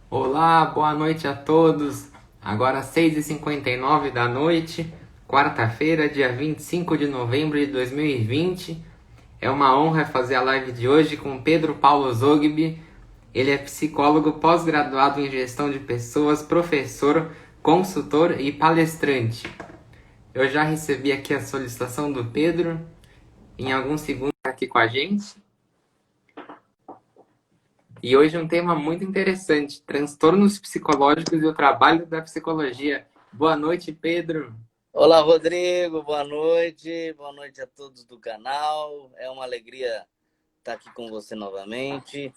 Olá, boa noite a todos. Agora 6h59 da noite, quarta-feira, dia 25 de novembro de 2020. É uma honra fazer a live de hoje com Pedro Paulo Zogby. Ele é psicólogo pós-graduado em gestão de pessoas, professor, consultor e palestrante. Eu já recebi aqui a solicitação do Pedro. Em alguns segundos está aqui com a gente. E hoje um tema muito interessante: transtornos psicológicos e o trabalho da psicologia. Boa noite, Pedro. Olá, Rodrigo, boa noite. Boa noite a todos do canal. É uma alegria estar aqui com você novamente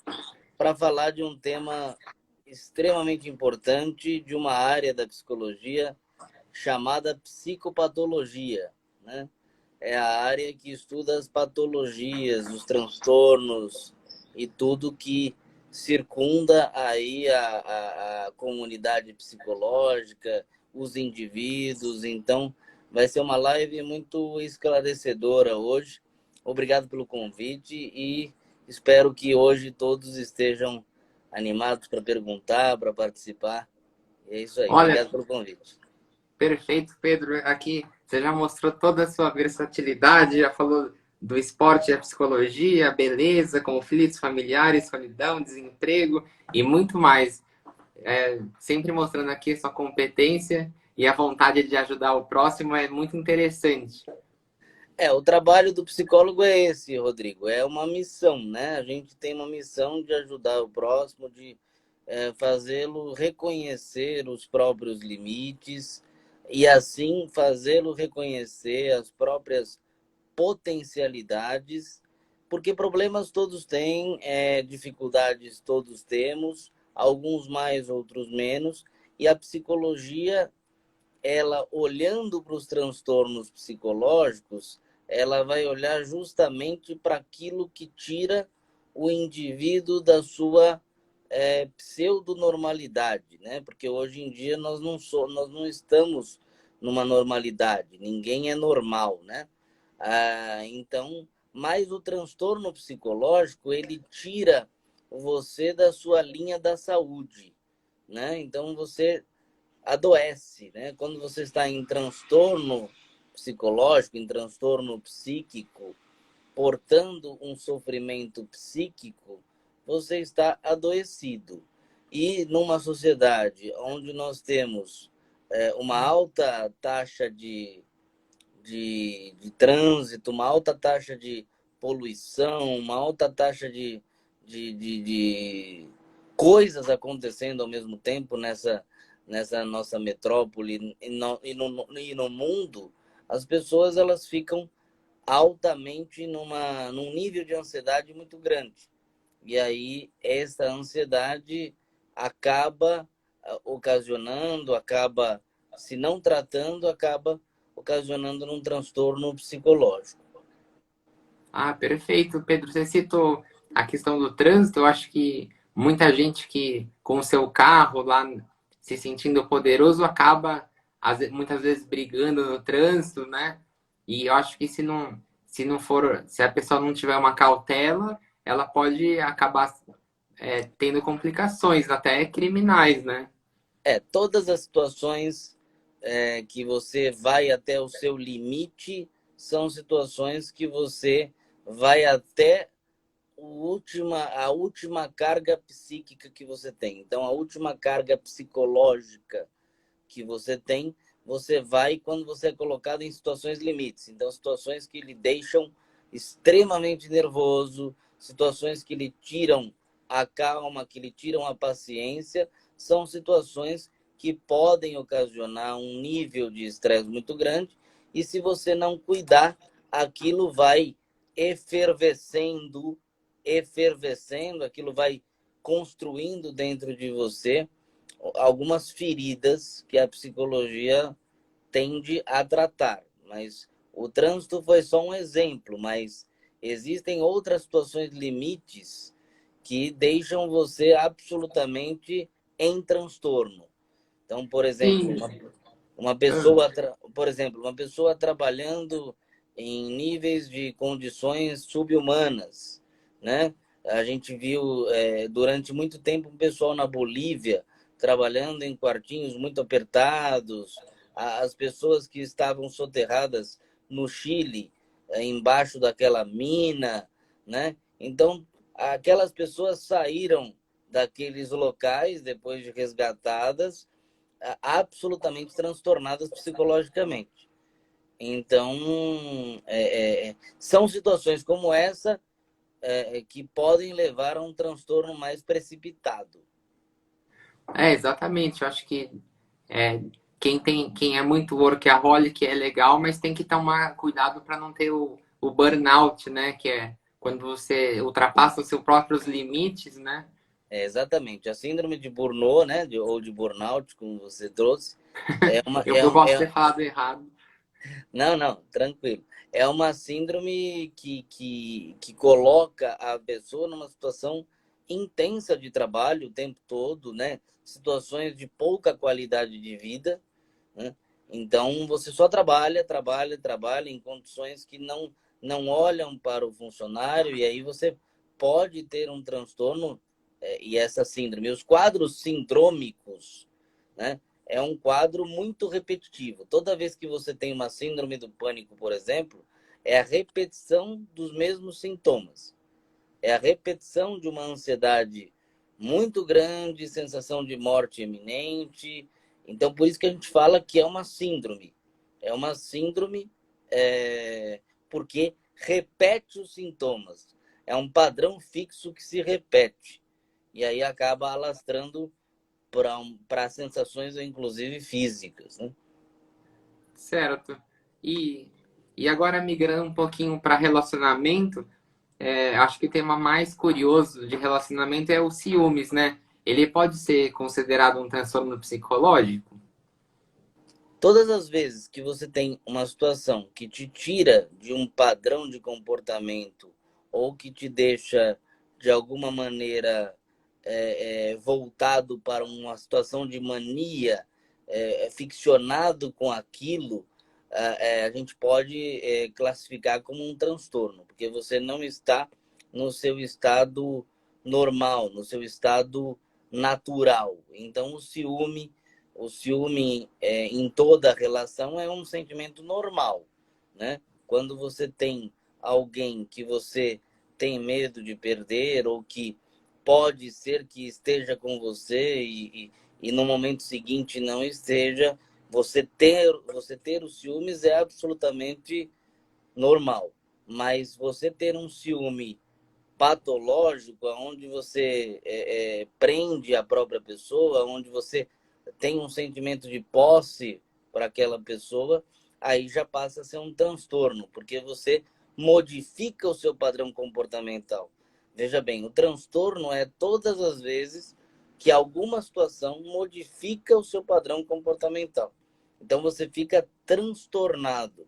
para falar de um tema extremamente importante de uma área da psicologia chamada psicopatologia, né? É a área que estuda as patologias, os transtornos e tudo que circunda aí a comunidade psicológica, os indivíduos. Então, vai ser uma live muito esclarecedora hoje. Obrigado pelo convite e espero que hoje todos estejam animados para perguntar, para participar. É isso aí. Olha, Obrigado pelo convite. perfeito, Pedro. Aqui você já mostrou toda a sua versatilidade, já falou do esporte, a psicologia, a beleza, conflitos familiares, solidão, desemprego e muito mais. Sempre mostrando aqui sua competência e a vontade de ajudar o próximo é muito interessante. O trabalho do psicólogo é esse, Rodrigo. É uma missão, né? A gente tem uma missão de ajudar o próximo, de fazê-lo reconhecer os próprios limites e, assim, fazê-lo reconhecer as próprias potencialidades, porque problemas todos têm, dificuldades todos temos, alguns mais, outros menos, e a psicologia, ela olhando para os transtornos psicológicos, ela vai olhar justamente para aquilo que tira o indivíduo da sua pseudonormalidade, né? Porque hoje em dia nós não estamos numa normalidade, ninguém é normal, né? Então, mas o transtorno psicológico, ele tira você da sua linha da saúde, né? Então você adoece, né? Quando você está em transtorno psicológico, em transtorno psíquico, portando um sofrimento psíquico, você está adoecido. E numa sociedade onde nós temos uma alta taxa de trânsito, uma alta taxa de poluição, uma alta taxa de coisas acontecendo ao mesmo tempo nessa nossa metrópole e no mundo, as pessoas elas ficam altamente num nível de ansiedade muito grande. E aí essa ansiedade acaba ocasionando, acaba se não tratando, acaba ocasionando num transtorno psicológico. Ah, perfeito, Pedro. Você citou a questão do trânsito. Eu acho que muita gente que com o seu carro lá se sentindo poderoso acaba muitas vezes brigando no trânsito, né? E eu acho que se a pessoa não tiver uma cautela, ela pode acabar tendo complicações, até criminais, né? Todas as situações que você vai até o seu limite são situações que você vai até a última carga psíquica que você tem. Então, a última carga psicológica que você tem, você vai quando você é colocado em situações limites. Então, situações que lhe deixam extremamente nervoso, situações que lhe tiram a calma, que lhe tiram a paciência, são situações que podem ocasionar um nível de estresse muito grande. E se você não cuidar, aquilo vai efervescendo, aquilo vai construindo dentro de você algumas feridas que a psicologia tende a tratar. Mas o trânsito foi só um exemplo, mas existem outras situações limites que deixam você absolutamente em transtorno. Então, por exemplo, Sim. uma Ah, pessoa, por exemplo, uma pessoa trabalhando em níveis de condições subhumanas, né? A gente viu durante muito tempo o pessoal na Bolívia trabalhando em quartinhos muito apertados, as pessoas que estavam soterradas no Chile, embaixo daquela mina, né? Então, aquelas pessoas saíram daqueles locais depois de resgatadas, absolutamente transtornadas psicologicamente. Então, são situações como essa que podem levar a um transtorno mais precipitado. Exatamente. Eu acho que é, quem é muito workaholic é legal, mas tem que tomar cuidado para não ter o burnout, né? Que é quando você ultrapassa os seus próprios limites, né? Exatamente. A síndrome de Burnout, né, ou de burnout, como você trouxe, é uma, Eu posso ter falado errado. não, não, tranquilo. É uma síndrome que coloca a pessoa numa situação intensa de trabalho o tempo todo, né? Situações de pouca qualidade de vida, né? Então, você só trabalha, trabalha, trabalha em condições que não olham para o funcionário, e aí você pode ter um transtorno e essa síndrome. Os quadros sindrômicos, né? É um quadro muito repetitivo. Toda vez que você tem uma síndrome do pânico, por exemplo, é a repetição dos mesmos sintomas. É a repetição de uma ansiedade muito grande, sensação de morte iminente. Então, por isso que a gente fala que é uma síndrome. É uma síndrome porque repete os sintomas. É um padrão fixo que se repete. E aí acaba alastrando para sensações, inclusive físicas, né? Certo. E, e agora migrando um pouquinho para relacionamento, acho que o tema mais curioso de relacionamento é o ciúmes, né? Ele pode ser considerado um transtorno psicológico? Todas as vezes que você tem uma situação que te tira de um padrão de comportamento ou que te deixa, de alguma maneira, voltado para uma situação de mania, ficcionado com aquilo, a gente pode classificar como um transtorno, porque você não está no seu estado normal, no seu estado natural. Então, o ciúme em toda relação é um sentimento normal, né? Quando você tem alguém que você tem medo de perder ou que pode ser que esteja com você e no momento seguinte não esteja, você ter os ciúmes é absolutamente normal. Mas você ter um ciúme patológico, onde você prende a própria pessoa, onde você tem um sentimento de posse para aquela pessoa, aí já passa a ser um transtorno, porque você modifica o seu padrão comportamental. Veja bem, o transtorno é todas as vezes que alguma situação modifica o seu padrão comportamental. Então você fica transtornado.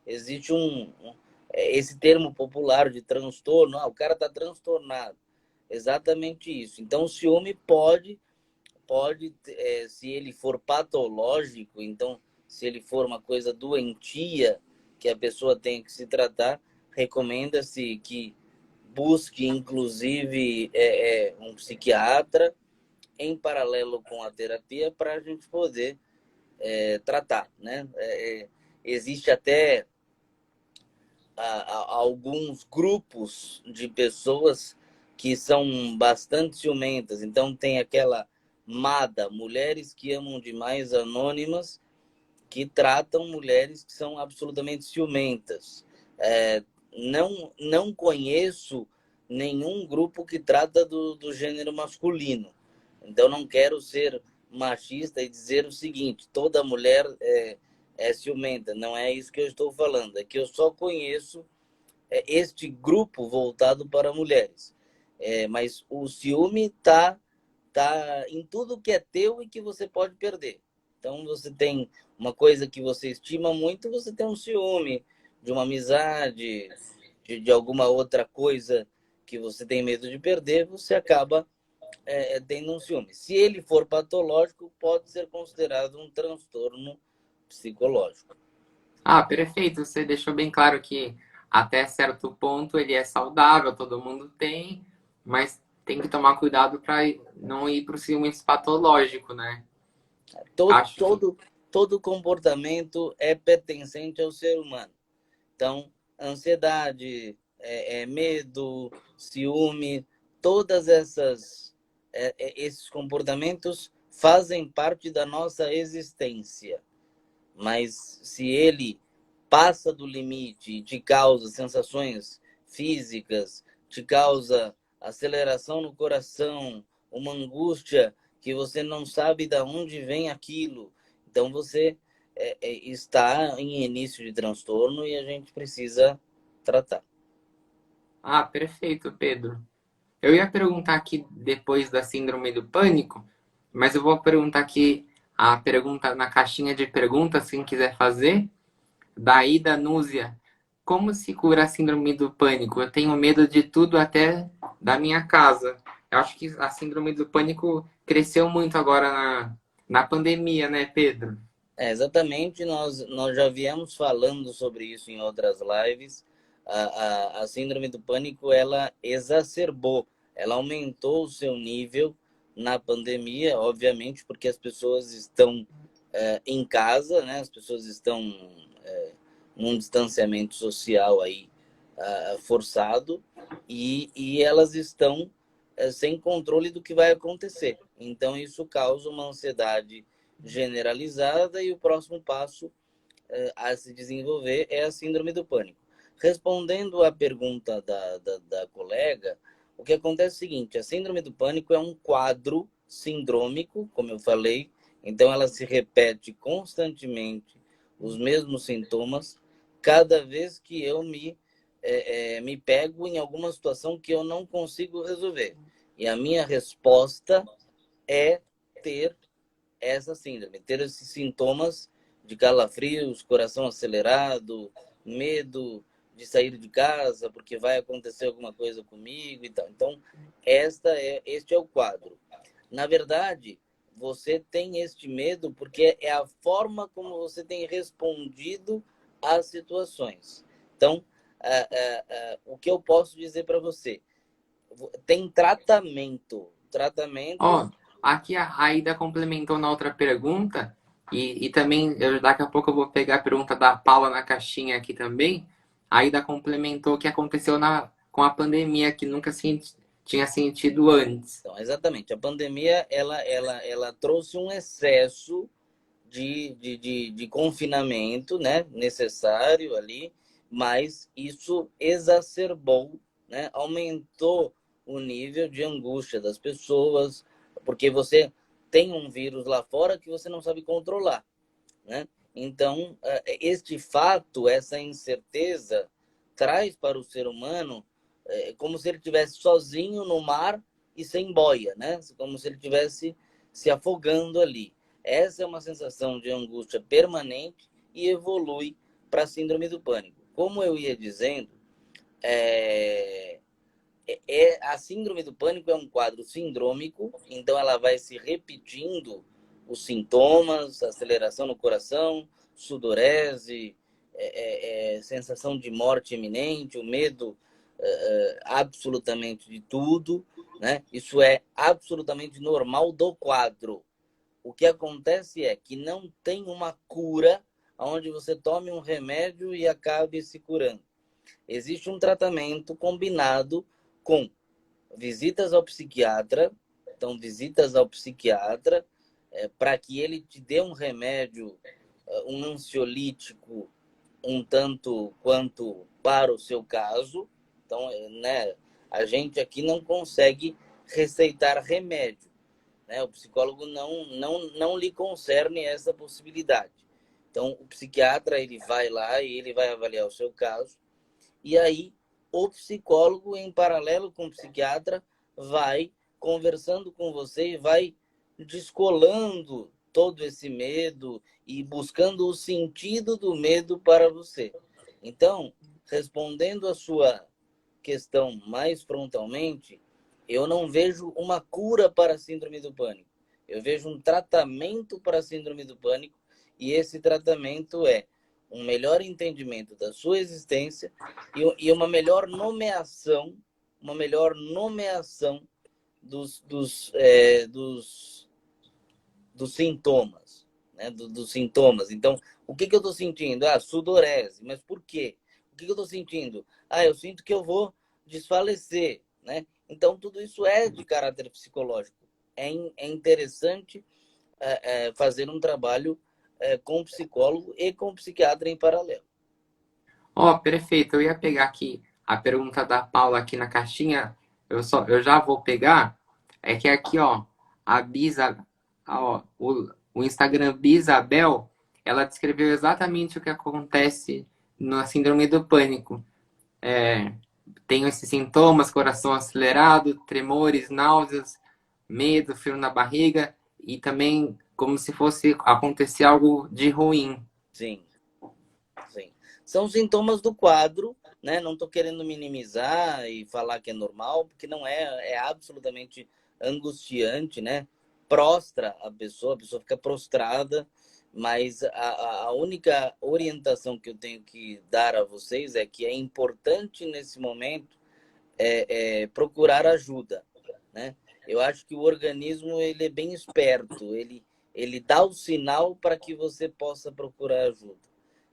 Existe esse termo popular de transtorno, o cara está transtornado. Exatamente isso. Então, o ciúme pode se ele for patológico, então, se ele for uma coisa doentia que a pessoa tem que se tratar, recomenda-se que busque, inclusive, um psiquiatra em paralelo com a terapia para a gente poder tratar, né? Existe até alguns grupos de pessoas que são bastante ciumentas. Então tem aquela MADA, Mulheres que Amam Demais Anônimas, que tratam mulheres que são absolutamente ciumentas. Não conheço nenhum grupo que trata do gênero masculino. Então não quero ser machista e dizer o seguinte: toda mulher é ciumenta. Não é isso que eu estou falando. É que eu só conheço este grupo voltado para mulheres. Mas o ciúme tá em tudo que é teu e que você pode perder. Então você tem uma coisa que você estima muito, você tem um ciúme de uma amizade, de alguma outra coisa que você tem medo de perder, você acaba tendo um ciúme. Se ele for patológico, pode ser considerado um transtorno psicológico. Ah, perfeito. Você deixou bem claro que até certo ponto ele é saudável, todo mundo tem, mas tem que tomar cuidado para não ir para o ciúmes patológico, né? Todo, Acho que. todo, todo comportamento é pertencente ao ser humano. Então, ansiedade, medo, ciúme, todas esses comportamentos fazem parte da nossa existência. Mas se ele passa do limite e te causa sensações físicas, te causa aceleração no coração, uma angústia que você não sabe de onde vem aquilo, então você está em início de transtorno e a gente precisa tratar. Ah, perfeito, Pedro. Eu ia perguntar aqui depois da síndrome do pânico, mas eu vou perguntar aqui a pergunta na caixinha de perguntas, quem quiser fazer. Daí da Núzia. Como se cura a síndrome do pânico? Eu tenho medo de tudo, até da minha casa. Eu acho que a síndrome do pânico cresceu muito agora na pandemia, né, Pedro? Exatamente, nós já viemos falando sobre isso em outras lives. A síndrome do pânico, ela exacerbou, ela aumentou o seu nível na pandemia, obviamente, porque as pessoas estão em casa, né? As pessoas estão num distanciamento social aí forçado e elas estão sem controle do que vai acontecer. Então, isso causa uma ansiedade generalizada e o próximo passo a se desenvolver é a síndrome do pânico. Respondendo à pergunta da colega, o que acontece é o seguinte, a síndrome do pânico é um quadro sindrômico, como eu falei, então ela se repete constantemente os mesmos sintomas cada vez que eu me pego em alguma situação que eu não consigo resolver. E a minha resposta é ter essa síndrome, ter esses sintomas de calafrios, coração acelerado, medo de sair de casa porque vai acontecer alguma coisa comigo e tal. Então, este é o quadro. Na verdade, você tem este medo porque é a forma como você tem respondido às situações. Então, o que eu posso dizer para você? Tem tratamento. Ó, Tratamento. aqui a Aida complementou na outra pergunta, e também daqui a pouco eu vou pegar a pergunta da Paula na caixinha aqui também. A Aida complementou o que aconteceu com a pandemia, que nunca tinha sentido antes. Então, exatamente. A pandemia ela trouxe um excesso de confinamento, né, necessário ali, mas isso exacerbou, né, aumentou o nível de angústia das pessoas, porque você tem um vírus lá fora que você não sabe controlar, né? Então, este fato, essa incerteza, traz para o ser humano como se ele estivesse sozinho no mar e sem boia, né? Como se ele estivesse se afogando ali. Essa é uma sensação de angústia permanente e evolui para a síndrome do pânico. Como eu ia dizendo, a síndrome do pânico é um quadro sindrômico, então ela vai se repetindo os sintomas, aceleração no coração, sudorese, sensação de morte iminente, o medo absolutamente de tudo, né? Isso é absolutamente normal do quadro. O que acontece é que não tem uma cura onde você tome um remédio e acabe se curando. Existe um tratamento combinado com visitas ao psiquiatra. Então, visitas ao psiquiatra para que ele te dê um remédio, um ansiolítico, um tanto quanto para o seu caso. Então, né, a gente aqui não consegue receitar remédio, né? O psicólogo não lhe concerne essa possibilidade. Então, o psiquiatra ele vai lá e ele vai avaliar o seu caso. E aí, o psicólogo, em paralelo com o psiquiatra, vai conversando com você e vai descolando todo esse medo e buscando o sentido do medo para você. Então, respondendo a sua questão mais frontalmente, eu não vejo uma cura para a síndrome do pânico. Eu vejo um tratamento para a síndrome do pânico e esse tratamento é um melhor entendimento da sua existência e uma melhor nomeação uma melhor nomeação dos sintomas, né? Dos sintomas. Então, o que eu estou sentindo? Ah, sudorese. Mas por quê? O que eu estou sentindo? Ah, eu sinto que eu vou desfalecer, né? Então, tudo isso é de caráter psicológico. É interessante fazer um trabalho com psicólogo e com psiquiatra em paralelo. Ó, perfeito. Eu ia pegar aqui a pergunta da Paula aqui na caixinha. Eu já vou pegar. É que aqui, ó, a Bisa, ó, o Instagram Bisabel, ela descreveu exatamente o que acontece na síndrome do pânico. É, tenho esses sintomas, coração acelerado, tremores, náuseas, medo, frio na barriga e também como se fosse acontecer algo de ruim. Sim, sim. São sintomas do quadro, né? Não estou querendo minimizar e falar que é normal, porque não é absolutamente angustiante, né? Prostra a pessoa fica prostrada, mas a única orientação que eu tenho que dar a vocês é que é importante nesse momento procurar ajuda, né? Eu acho que o organismo ele é bem esperto, ele dá o sinal para que você possa procurar ajuda.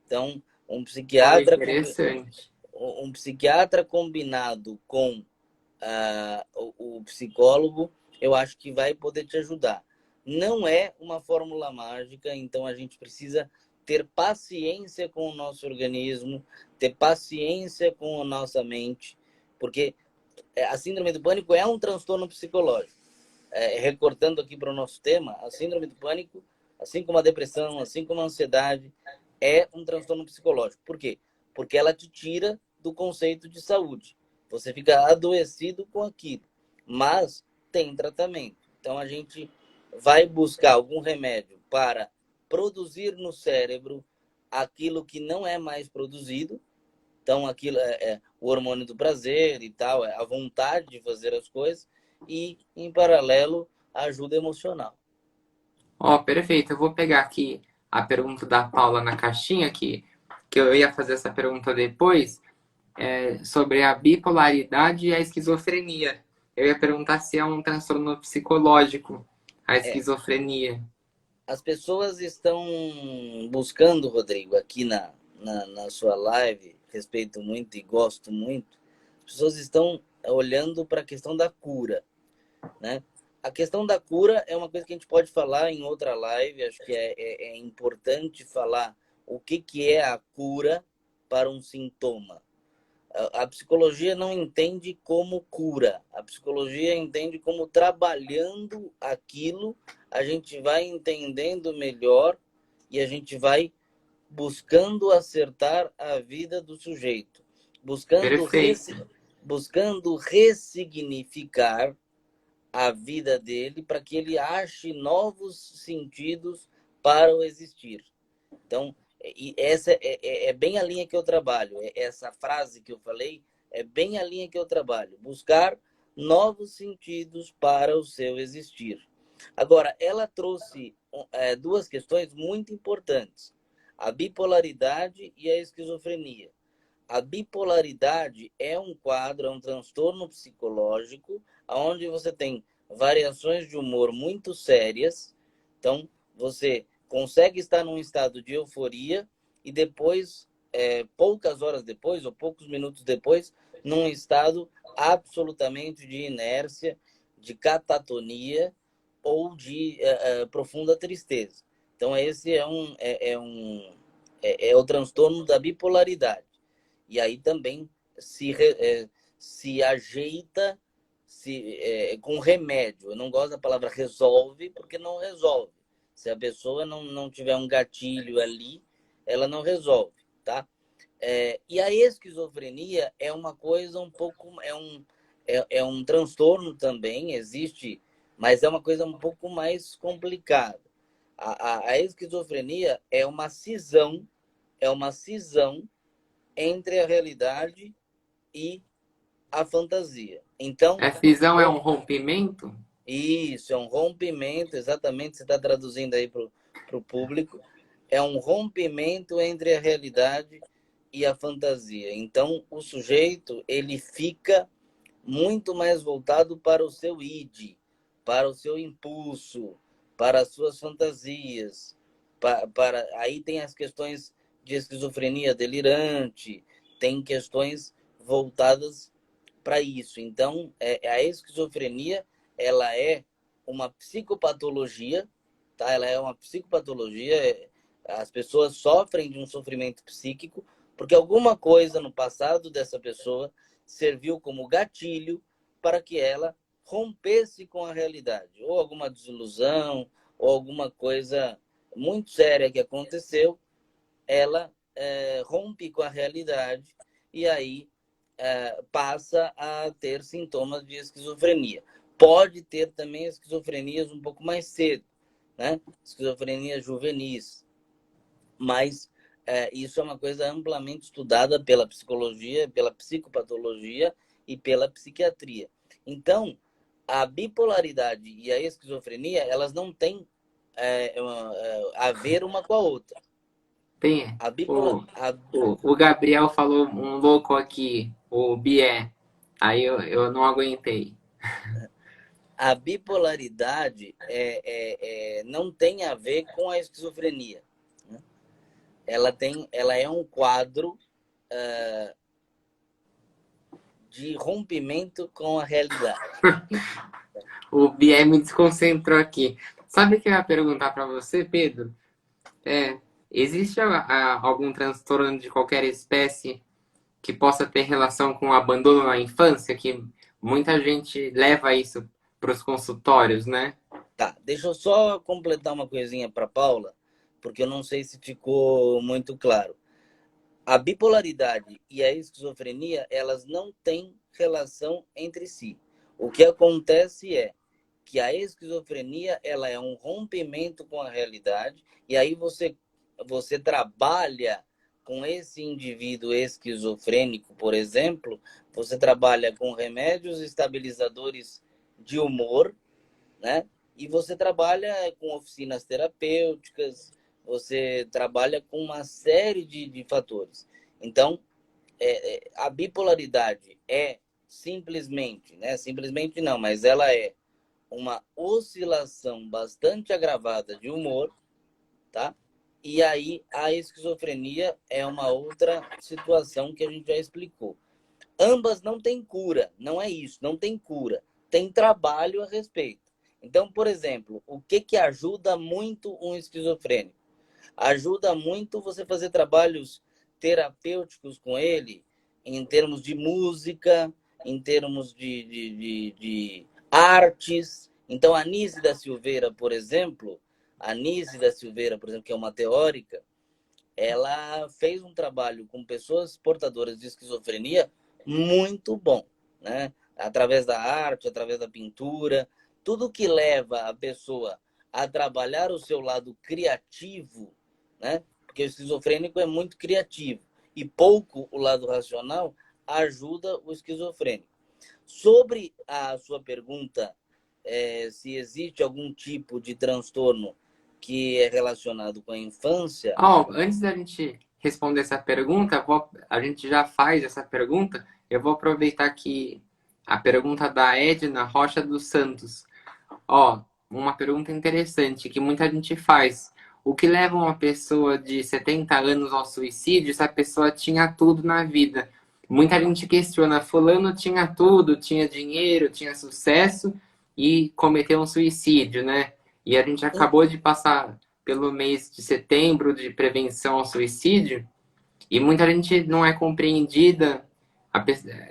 Então, um Olha, psiquiatra, interessante. um psiquiatra combinado com o psicólogo, eu acho que vai poder te ajudar. Não é uma fórmula mágica, então a gente precisa ter paciência com o nosso organismo, ter paciência com a nossa mente, porque a síndrome do pânico é um transtorno psicológico. Recortando aqui para o nosso tema, a síndrome do pânico, assim como a depressão, assim como a ansiedade, é um transtorno psicológico. Por quê? Porque ela te tira do conceito de saúde. Você fica adoecido com aquilo, mas tem tratamento. Então a gente vai buscar algum remédio para produzir no cérebro aquilo que não é mais produzido. Então aquilo é o hormônio do prazer e tal, é a vontade de fazer as coisas e, em paralelo, a ajuda emocional. Ó, perfeito. Eu vou pegar aqui a pergunta da Paula na caixinha que eu ia fazer essa pergunta depois, sobre a bipolaridade e a esquizofrenia. Eu ia perguntar se é um transtorno psicológico, a É, esquizofrenia. as pessoas estão buscando, Rodrigo, aqui na sua live, respeito muito e gosto muito, as pessoas estão olhando para a questão da cura, né? A questão da cura é uma coisa que a gente pode falar em outra live, acho que é importante falar o que é a cura para um sintoma. A psicologia não entende como cura, a psicologia entende como trabalhando aquilo, a gente vai entendendo melhor e a gente vai buscando acertar a vida do sujeito, buscando, Perfeito. buscando ressignificar a vida dele para que ele ache novos sentidos para o existir. Então, essa é bem a linha que eu trabalho. Essa frase que eu falei é bem a linha que eu trabalho. Buscar novos sentidos para o seu existir. Agora, ela trouxe duas questões muito importantes: a bipolaridade e a esquizofrenia. A bipolaridade é um quadro, é um transtorno psicológico, onde você tem variações de humor muito sérias. Então, você consegue estar num estado de euforia e depois, poucas horas depois ou poucos minutos depois, num estado absolutamente de inércia, de catatonia ou de profunda tristeza. Então, esse é o transtorno da bipolaridade. E aí também se ajeita com remédio. Eu não gosto da palavra resolve, porque não resolve. Se a pessoa não tiver um gatilho ali, ela não resolve, tá? E a esquizofrenia é uma coisa um pouco... É um transtorno também, existe, mas é uma coisa um pouco mais complicada. A esquizofrenia é uma cisão entre a realidade e a fantasia. Então, A cisão é um rompimento? isso é um rompimento, exatamente, você está traduzindo aí para o público, é um rompimento entre a realidade e a fantasia. Então, o sujeito, ele fica muito mais voltado para o seu id, para o seu impulso, para as suas fantasias. Aí tem as questões de esquizofrenia delirante, tem questões voltadas para isso. Então, a esquizofrenia, ela é uma psicopatologia, tá? Ela é uma psicopatologia. As pessoas sofrem de um sofrimento psíquico porque alguma coisa no passado dessa pessoa serviu como gatilho para que ela rompesse com a realidade, ou alguma desilusão, ou alguma coisa muito séria que aconteceu, ela rompe com a realidade e aí passa a ter sintomas de esquizofrenia. Pode ter também esquizofrenias um pouco mais cedo, né? Esquizofrenia juvenis, mas isso é uma coisa amplamente estudada pela psicologia, pela psicopatologia e pela psiquiatria. Então, a bipolaridade e a esquizofrenia, elas não têm a ver uma com a outra. Tem. A bipolar, a, O Gabriel falou um louco aqui, o Bié. Aí eu não aguentei. a bipolaridade não tem a ver com a esquizofrenia, né? Ela é um quadro de rompimento com a realidade. O Bié me desconcentrou aqui. Sabe o que eu ia perguntar para você, Pedro? É, existe algum transtorno de qualquer espécie que possa ter relação com o abandono na infância? Que muita gente leva isso para os consultórios, né? Tá, deixa eu só completar uma coisinha para Paula, porque eu não sei se ficou muito claro. A bipolaridade e a esquizofrenia, elas não têm relação entre si. O que acontece é que a esquizofrenia, ela é um rompimento com a realidade, e aí você trabalha com esse indivíduo esquizofrênico, por exemplo, você trabalha com remédios estabilizadores de humor, né? E você trabalha com oficinas terapêuticas, você trabalha com uma série de fatores. Então, a bipolaridade é simplesmente, né? Simplesmente não, mas ela é uma oscilação bastante agravada de humor, tá? E aí a esquizofrenia é uma outra situação que a gente já explicou. Ambas não têm cura, não é isso, não tem cura. Tem trabalho a respeito. Então, por exemplo, o que ajuda muito um esquizofrênico? Ajuda muito você fazer trabalhos terapêuticos com ele, em termos de música, em termos de artes. Então, a Anísio da Silveira, por exemplo, que é uma teórica, ela fez um trabalho com pessoas portadoras de esquizofrenia muito bom, né? Através da arte, através da pintura, tudo que leva a pessoa a trabalhar o seu lado criativo, né? Porque o esquizofrênico é muito criativo e pouco o lado racional ajuda o esquizofrênico. Sobre a sua pergunta, se existe algum tipo de transtorno que é relacionado com a infância. Antes da gente responder essa pergunta, a gente já faz essa pergunta. Eu vou aproveitar aqui a pergunta da Edna Rocha dos Santos. Uma pergunta interessante que muita gente faz. O que leva uma pessoa de 70 anos ao suicídio se a pessoa tinha tudo na vida? Muita gente questiona, fulano tinha tudo, tinha dinheiro, tinha sucesso e cometeu um suicídio, né? E a gente acabou de passar pelo mês de setembro de prevenção ao suicídio e muita gente não é compreendida,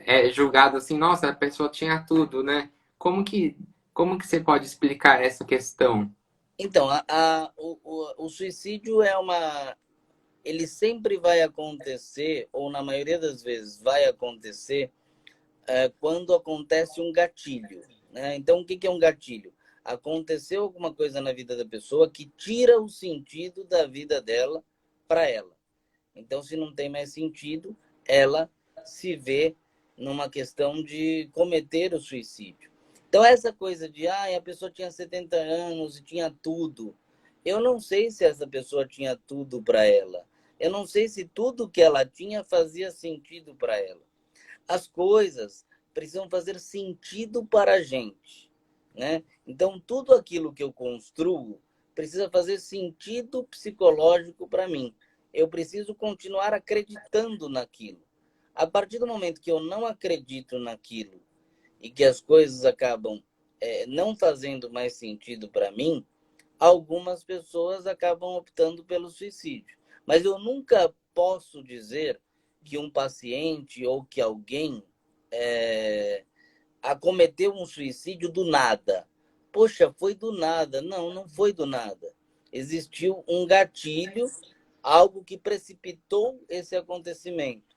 é julgado assim, nossa, a pessoa tinha tudo, né? Como que, como que você pode explicar essa questão? Então, o suicídio ele sempre vai acontecer, ou na maioria das vezes vai acontecer, quando acontece um gatilho, né? Então, o que é um gatilho? Aconteceu alguma coisa na vida da pessoa que tira o sentido da vida dela para ela. Então, se não tem mais sentido, ela se vê numa questão de cometer o suicídio. Então, essa coisa de a pessoa tinha 70 anos e tinha tudo. Eu não sei se essa pessoa tinha tudo para ela. Eu não sei se tudo que ela tinha fazia sentido para ela. As coisas precisam fazer sentido para a gente, né? Então, tudo aquilo que eu construo precisa fazer sentido psicológico para mim. Eu preciso continuar acreditando naquilo. A partir do momento que eu não acredito naquilo e que as coisas acabam não fazendo mais sentido para mim, algumas pessoas acabam optando pelo suicídio. Mas eu nunca posso dizer que um paciente ou que alguém acometeu um suicídio do nada. Poxa, foi do nada. Não, não foi do nada. Existiu um gatilho, algo que precipitou esse acontecimento.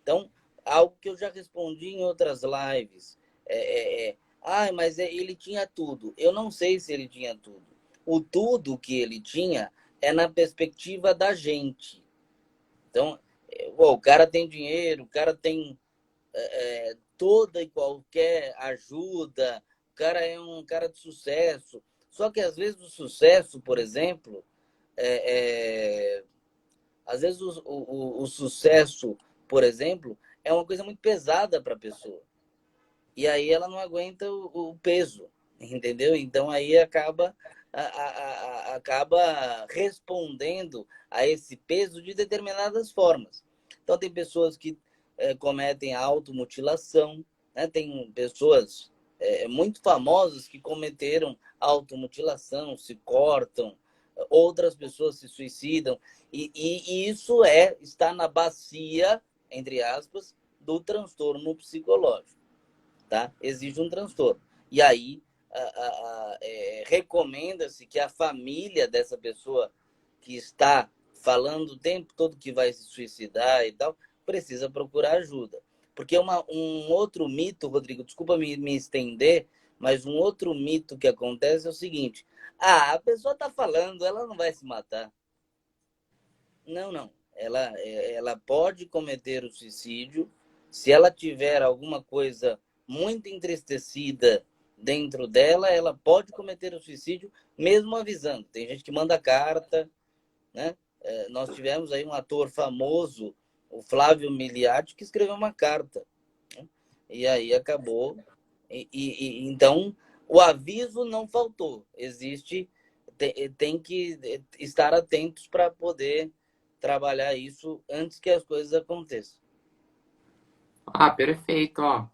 Então, algo que eu já respondi em outras lives. Mas ele tinha tudo. Eu não sei se ele tinha tudo. O tudo que ele tinha é na perspectiva da gente. Então, o cara tem dinheiro, o cara tem toda e qualquer ajuda, o cara é um cara de sucesso. Só que às vezes o sucesso, por exemplo, às vezes o sucesso, por exemplo, é uma coisa muito pesada para a pessoa. E aí ela não aguenta o peso, entendeu? Então aí acaba respondendo a esse peso de determinadas formas. Então tem pessoas que cometem automutilação, né? Tem pessoas muito famosas que cometeram automutilação, se cortam, outras pessoas se suicidam, e isso está na bacia, entre aspas, do transtorno psicológico. Tá? Existe um transtorno. E aí recomenda-se que a família dessa pessoa que está falando o tempo todo que vai se suicidar e tal, precisa procurar ajuda. Porque um outro mito, Rodrigo, desculpa me estender, mas um outro mito que acontece é o seguinte: a pessoa está falando, ela não vai se matar. Não, não. Ela pode cometer o suicídio se ela tiver alguma coisa muito entristecida dentro dela, ela pode cometer o suicídio mesmo avisando. Tem gente que manda carta, né? Nós tivemos aí um ator famoso, o Flávio Miliati, que escreveu uma carta, né? E aí acabou. Então, o aviso não faltou. Tem que estar atentos para poder trabalhar isso antes que as coisas aconteçam. Ah, perfeito, ó.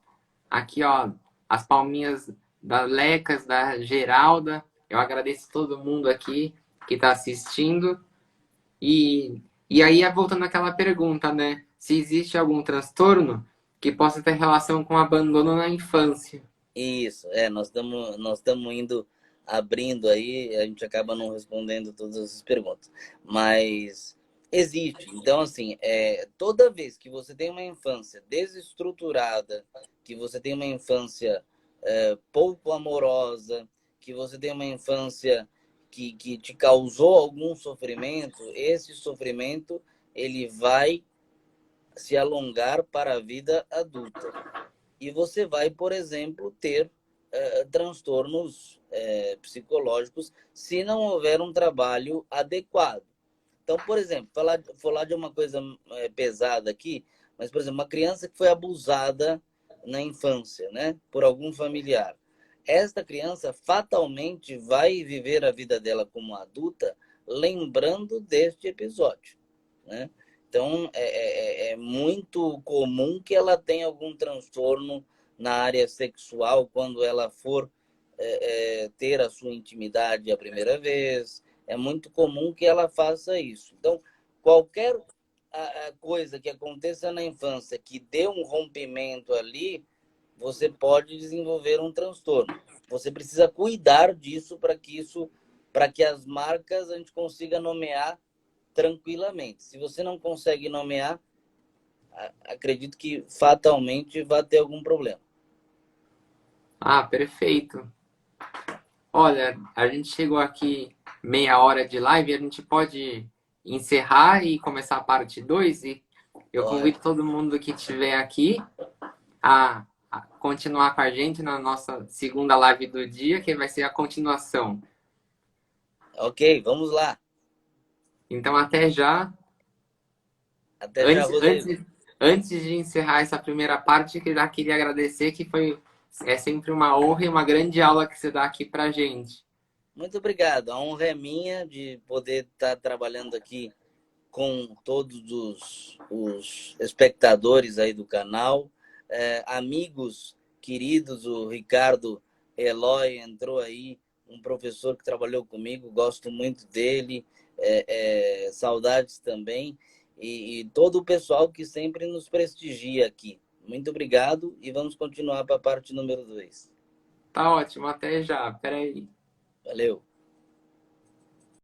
Aqui, ó, as palminhas da Lecas, da Geralda. Eu agradeço todo mundo aqui que está assistindo. E aí, voltando àquela pergunta, né? Se existe algum transtorno que possa ter relação com abandono na infância. Isso, nós estamos indo abrindo aí, a gente acaba não respondendo todas as perguntas, mas existe. Então, assim, toda vez que você tem uma infância desestruturada, que você tem uma infância pouco amorosa, que você tem uma infância que te causou algum sofrimento, esse sofrimento ele vai se alongar para a vida adulta. E você vai, por exemplo, ter transtornos psicológicos se não houver um trabalho adequado. Então, por exemplo, falar de uma coisa pesada aqui, mas, por exemplo, uma criança que foi abusada na infância, né, por algum familiar. Esta criança fatalmente vai viver a vida dela como adulta lembrando deste episódio, né? Então, é muito comum que ela tenha algum transtorno na área sexual quando ela for ter a sua intimidade a primeira vez. É muito comum que ela faça isso. Então, qualquer coisa que aconteça na infância que dê um rompimento ali, você pode desenvolver um transtorno. Você precisa cuidar disso para que as marcas a gente consiga nomear tranquilamente. Se você não consegue nomear, acredito que fatalmente vai ter algum problema. Ah, perfeito. Olha, a gente chegou aqui meia hora de live, a gente pode encerrar e começar a parte 2 e eu convido todo mundo que estiver aqui a continuar com a gente na nossa segunda live do dia, que vai ser a continuação. Ok, vamos lá. Então, até já. Até já, Rodrigo. Antes de encerrar essa primeira parte, que eu já queria agradecer, é sempre uma honra e uma grande aula que você dá aqui pra gente. Muito obrigado. A honra é minha de poder estar trabalhando aqui com todos os espectadores aí do canal, amigos queridos, o Ricardo Eloy entrou aí, um professor que trabalhou comigo, gosto muito dele, saudades também, e todo o pessoal que sempre nos prestigia aqui. Muito obrigado e vamos continuar para a parte número 2. Tá ótimo, até já. Peraí. Valeu.